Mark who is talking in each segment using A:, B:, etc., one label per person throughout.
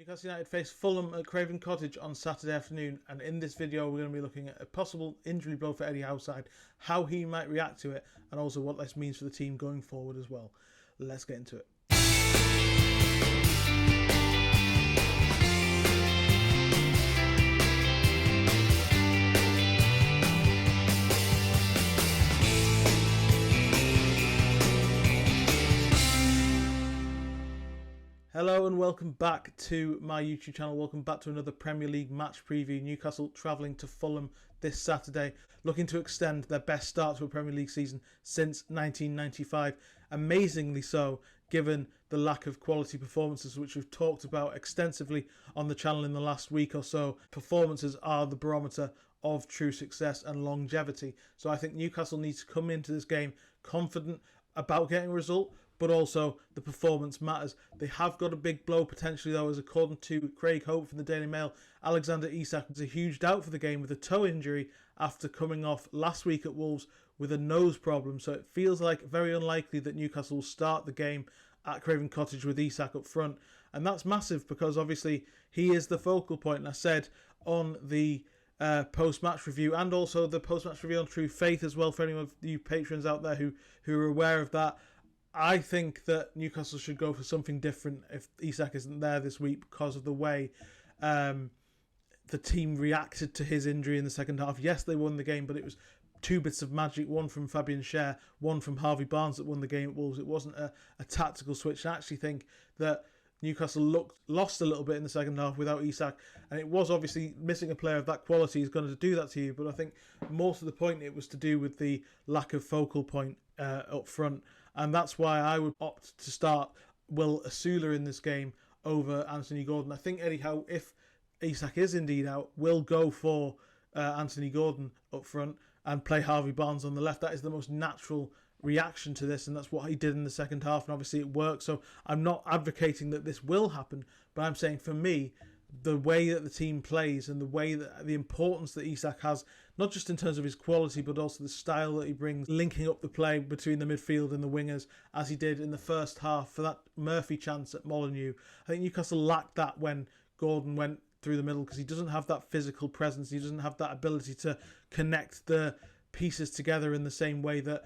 A: Newcastle United face Fulham at Craven Cottage on Saturday afternoon, and in this video we're going to be looking at a possible injury blow for Eddie Howe's side, how he might react to it, and also what this means for the team going forward as well. Let's get into it. Hello and welcome back to my YouTube channel. Welcome back to another Premier League match preview. Newcastle travelling to Fulham this Saturday, looking to extend their best start to a Premier League season since 1995. Amazingly so, given the lack of quality performances which we've talked about extensively on the channel in the last week or so. Performances are the barometer of true success and longevity. So I think Newcastle needs to come into this game confident about getting a result, but also the performance matters. They have got a big blow potentially though, as according to Craig Howe from the Daily Mail, Alexander Isak is a huge doubt for the game with a toe injury after coming off last week at Wolves with a nose problem. So it feels like very unlikely that Newcastle will start the game at Craven Cottage with Isak up front. And that's massive because obviously he is the focal point. And I said on the post-match review and also the post-match review on True Faith as well, for any of you patrons out there who are aware of that, I think that Newcastle should go for something different if Isak isn't there this week because of the way the team reacted to his injury in the second half. Yes, they won the game, but it was two bits of magic, one from Fabian Schär, one from Harvey Barnes that won the game at Wolves. It wasn't a tactical switch. I actually think that Newcastle lost a little bit in the second half without Isak, and it was obviously missing a player of that quality is going to do that to you, but I think most of the point it was to do with the lack of focal point up front, and that's why I would opt to start Will Osula in this game over Anthony Gordon. I think Eddie Howe, if Isak is indeed out, will go for Anthony Gordon up front and play Harvey Barnes on the left. That is the most natural reaction to this, and that's what he did in the second half, and obviously it worked. So I'm not advocating that this will happen, but I'm saying for me, the way that the team plays and the way that the importance that Isak has, not just in terms of his quality but also the style that he brings, linking up the play between the midfield and the wingers as he did in the first half for that Murphy chance at Molineux. I think Newcastle lacked that when Gordon went through the middle because he doesn't have that physical presence, he doesn't have that ability to connect the pieces together in the same way that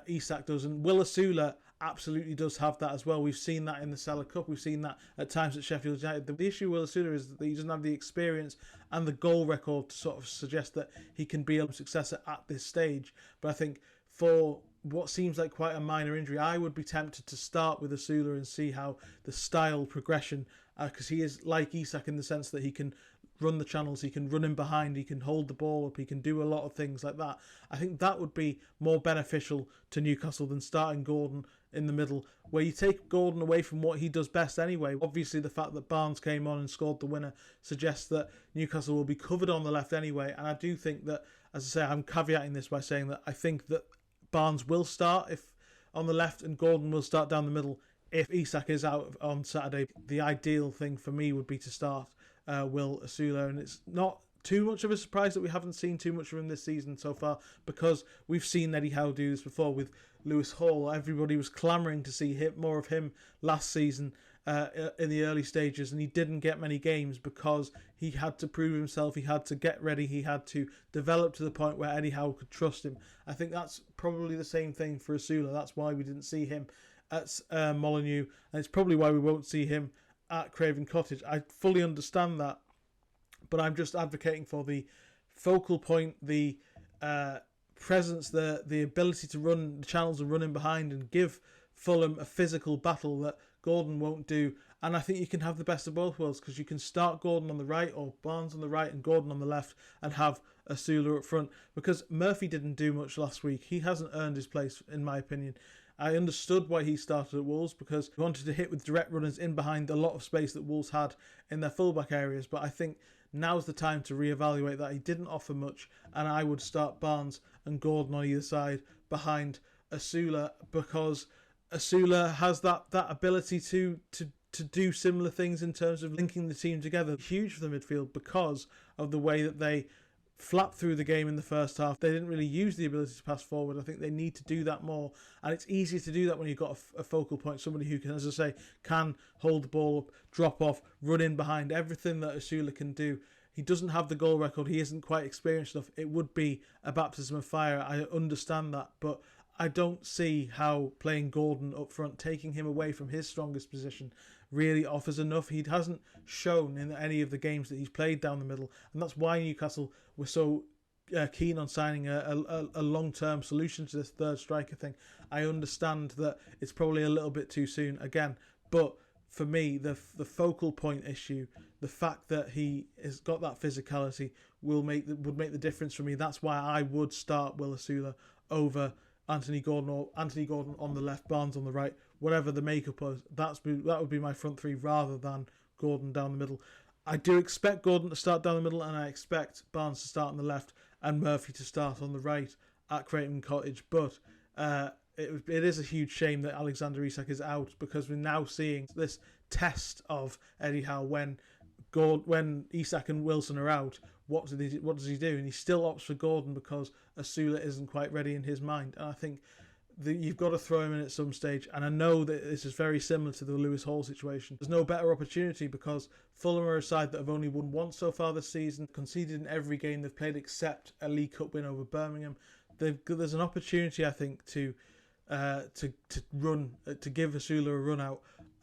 A: Isak does, and Will Osula absolutely does have that as well. We've seen that in the Salah Cup, we've seen that at times at Sheffield United. The issue with Osula is that he doesn't have the experience and the goal record to sort of suggest that he can be a successor at this stage. But I think for what seems like quite a minor injury, I would be tempted to start with Osula and see how the style progression, because he is like Isak in the sense that he can run the channels, he can run in behind, he can hold the ball up, he can do a lot of things like that. I think that would be more beneficial to Newcastle than starting Gordon in the middle, where you take Gordon away from what he does best anyway. Obviously the fact that Barnes came on and scored the winner suggests that Newcastle will be covered on the left anyway, and I do think that, as I say, I'm caveating this by saying that I think that Barnes will start if on the left and Gordon will start down the middle if Isak is out on Saturday. The ideal thing for me would be to start Will Osula, and it's not too much of a surprise that we haven't seen too much of him this season so far, because we've seen Eddie Howe do this before with Lewis Hall. Everybody was clamouring to see more of him last season in the early stages, and he didn't get many games because he had to prove himself, he had to get ready, he had to develop to the point where Eddie Howe could trust him. I think that's probably the same thing for Osula. That's why we didn't see him at Molineux, and it's probably why we won't see him at Craven Cottage. I fully understand that, but I'm just advocating for the focal point, the presence, the ability to run the channels and run in behind and give Fulham a physical battle that Gordon won't do. And I think you can have the best of both worlds, because you can start Gordon on the right or Barnes on the right and Gordon on the left and have Osula up front, because Murphy didn't do much last week. He hasn't earned his place, in my opinion. I understood why he started at Wolves, because he wanted to hit with direct runners in behind a lot of space that Wolves had in their fullback areas, but I think now's the time to reevaluate that. He didn't offer much, and I would start Barnes and Gordon on either side behind Osula, because Osula has that ability to do similar things in terms of linking the team together. Huge for the midfield because of the way that they flapped through the game in the first half. They didn't really use the ability to pass forward. I think they need to do that more, and it's easier to do that when you've got a focal point, somebody who can, as I say, can hold the ball up, drop off, run in behind, everything that Osula can do. He doesn't have the goal record. He isn't quite experienced enough. It would be a baptism of fire. I understand that, but I don't see how playing Gordon up front, taking him away from his strongest position, really offers enough. He hasn't shown in any of the games that he's played down the middle, and that's why Newcastle were so keen on signing a long-term solution to this third striker thing. I understand that it's probably a little bit too soon again, but for me, the focal point issue, the fact that he has got that physicality would make the difference for me. That's why I would start Will Osula over Anthony Gordon, or Anthony Gordon on the left, Barnes on the right, whatever the makeup was. That would be my front three rather than Gordon down the middle. I do expect Gordon to start down the middle, and I expect Barnes to start on the left and Murphy to start on the right at Creighton Cottage. But it is a huge shame that Alexander Isak is out, because we're now seeing this test of Eddie Howe when Isak and Wilson are out. What does he do? And he still opts for Gordon because Osula isn't quite ready in his mind. And I think you've got to throw him in at some stage. And I know that this is very similar to the Lewis Hall situation. There's no better opportunity because Fulham are a side that have only won once so far this season, conceded in every game they've played except a League Cup win over Birmingham. There's an opportunity, I think, to give Osula a run out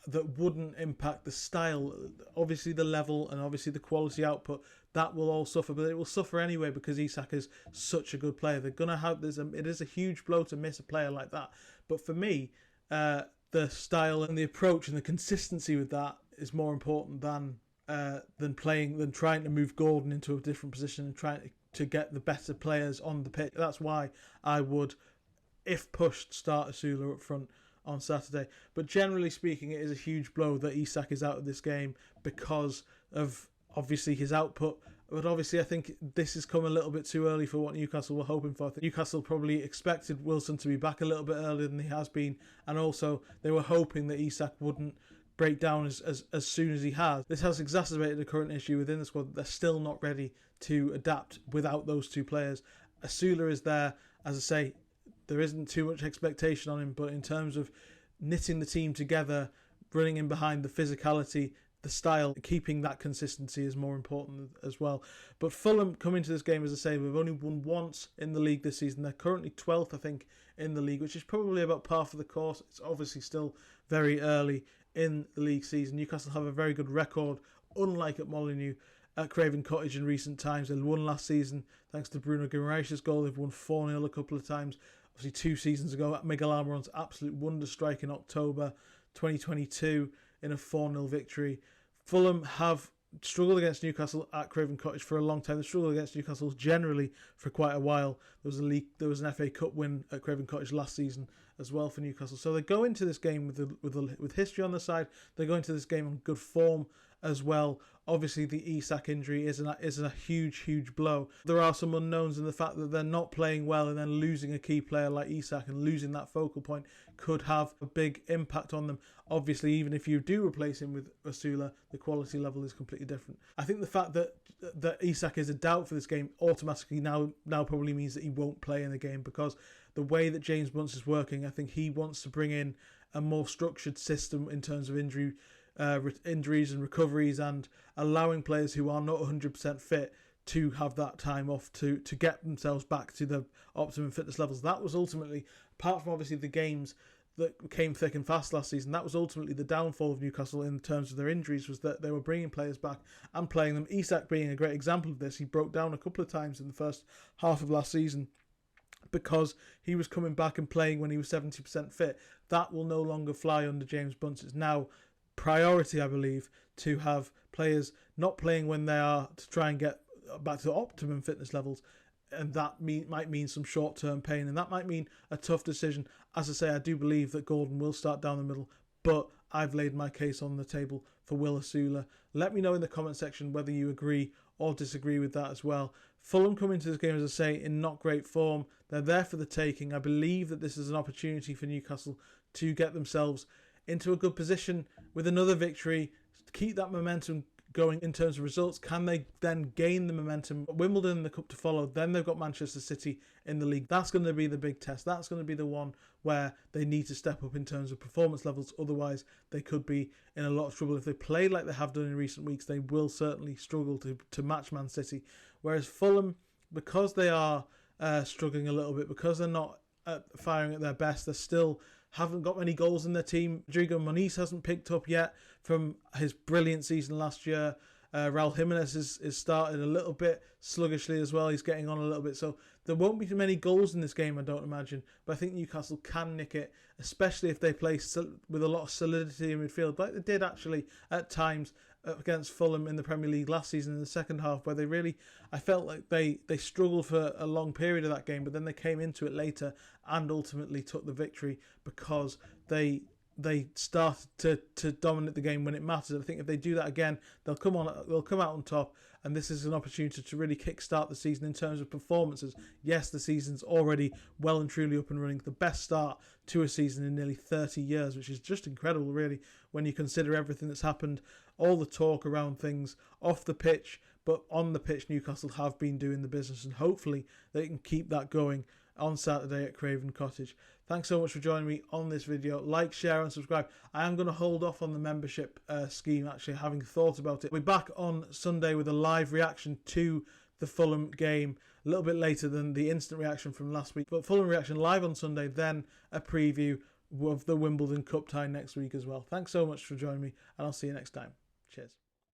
A: that wouldn't impact the style, obviously the level and obviously the quality output. That will all suffer, but it will suffer anyway because Isak is such a good player. They're gonna have it is a huge blow to miss a player like that. But for me, the style and the approach and the consistency with that is more important than trying to move Gordon into a different position and trying to get the better players on the pitch. That's why I would, if pushed, start Osula up front on Saturday. But generally speaking, it is a huge blow that Isak is out of this game because of obviously his output. But obviously I think this has come a little bit too early for what Newcastle were hoping for. I think Newcastle probably expected Wilson to be back a little bit earlier than he has been, and also they were hoping that Isak wouldn't break down as soon as he has. This has exacerbated the current issue within the squad. They're still not ready to adapt without those two players. Osula is there, as I say, there isn't too much expectation on him, but in terms of knitting the team together, running in behind, the physicality, the style, keeping that consistency is more important as well. But Fulham come into this game, as I say, we've only won once in the league this season. They're currently 12th, I think, in the league, which is probably about par for the course. It's obviously still very early in the league season. Newcastle have a very good record, unlike at Molineux, at Craven Cottage in recent times. They won last season thanks to Bruno Guimaraes' goal. They've won 4-0 a couple of times. Obviously 2 seasons ago at Miguel Almiron's absolute wonder strike in October 2022 in a 4-0 victory. Fulham have struggled against Newcastle at Craven Cottage for a long time. They struggled against Newcastle generally for quite a while. There was an FA Cup win at Craven Cottage last season as well for Newcastle. So they go into this game with history on their side. They go into this game on good form as well. Obviously, the Isak injury is a huge blow. There are some unknowns in the fact that they're not playing well, and then losing a key player like Isak and losing that focal point could have a big impact on them. Obviously, even if you do replace him with Osula, the quality level is completely different. I think the fact that Isak is a doubt for this game automatically now probably means that he won't play in the game, because the way that James Bunce is working, I think he wants to bring in a more structured system in terms of injuries and recoveries, and allowing players who are not 100% fit to have that time off to get themselves back to the optimum fitness levels. That was ultimately, apart from obviously the games that came thick and fast last season, that was ultimately the downfall of Newcastle in terms of their injuries, was that they were bringing players back and playing them. Isak being a great example of this. He broke down a couple of times in the first half of last season because he was coming back and playing when he was 70% fit. That will no longer fly under James Bunce. It's now priority, I believe, to have players not playing when they are, to try and get back to optimum fitness levels, and that might mean some short-term pain, and that might mean a tough decision. As I say, I do believe that Gordon will start down the middle, but I've laid my case on the table for Will Osula. Let me know in the comment section whether you agree or disagree with that as well. Fulham come into this game, as I say, in not great form. They're there for the taking. I believe that this is an opportunity for Newcastle to get themselves into a good position with another victory, keep that momentum going in terms of results? Can they then gain the momentum? Wimbledon in the cup to follow, then they've got Manchester City in the league. That's going to be the big test. That's going to be the one where they need to step up in terms of performance levels. Otherwise, they could be in a lot of trouble. If they play like they have done in recent weeks, they will certainly struggle to match Man City. Whereas Fulham, because they are struggling a little bit, because they're not firing at their best, they still haven't got many goals in their team. Rodrigo Muniz hasn't picked up yet from his brilliant season last year. Raul Jimenez is started a little bit sluggishly as well. He's getting on a little bit. So there won't be many goals in this game, I don't imagine. But I think Newcastle can nick it, especially if they play with a lot of solidity in midfield, like they did actually at times against Fulham in the Premier League last season in the second half, where I felt like they struggled for a long period of that game, but then they came into it later and ultimately took the victory because they started to dominate the game when it mattered. I think if they do that again, they'll come out on top, and this is an opportunity to really kickstart the season in terms of performances. Yes, the season's already well and truly up and running. The best start to a season in nearly 30 years, which is just incredible, really, when you consider everything that's happened, all the talk around things off the pitch, but on the pitch, Newcastle have been doing the business, and hopefully they can keep that going on Saturday at Craven Cottage. Thanks so much for joining me on this video. Like, share and subscribe. I am going to hold off on the membership scheme, actually, having thought about it. We're back on Sunday with a live reaction to the Fulham game, a little bit later than the instant reaction from last week. But Fulham reaction live on Sunday, then a preview of the Wimbledon Cup tie next week as well. Thanks so much for joining me, and I'll see you next time. Cheers.